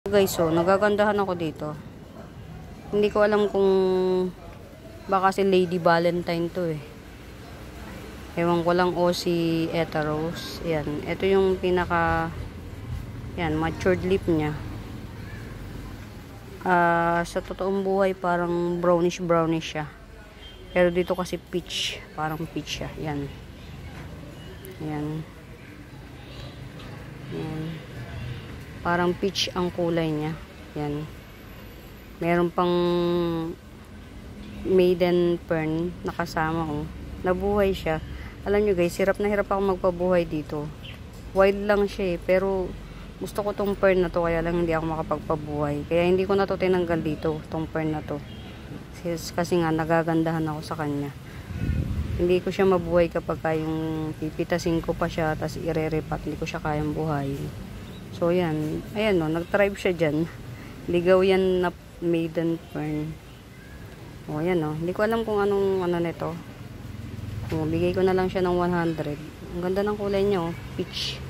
Guys, so nagagandahan ako dito. Hindi ko alam kung baka si Lady Valentine to eh. Ewan ko lang o si Eta Rose. Yan, ito yung pinaka yan, matured lip niya. Sa totoong buhay parang brownish siya. Pero dito kasi peach, parang peach siya. Yan. Yan. Yan. Parang peach ang kulay niya. Yan. Meron pang maiden fern nakasama ko. Nabuhay siya. Alam nyo guys, hirap na hirap ako magpabuhay dito. Wild lang siya eh. Pero gusto ko tong fern na to. Kaya lang hindi ako makapagpabuhay. Kaya hindi ko na to tinanggal dito. Tong fern na to. Kasi nga nagagandahan ako sa kanya. Hindi ko siya mabuhay kapag yung pipitasin ko pa siya. Tapos ire-repat. Hindi ko siya kayang buhay. So yan. Ayan o. Nag-thrive siya dyan. Ligaw yan na maiden fern. O yan o. Hindi ko alam kung anong ano nito. O, bigay ko na lang siya ng 100. Ang ganda ng kulay niya o. Peach.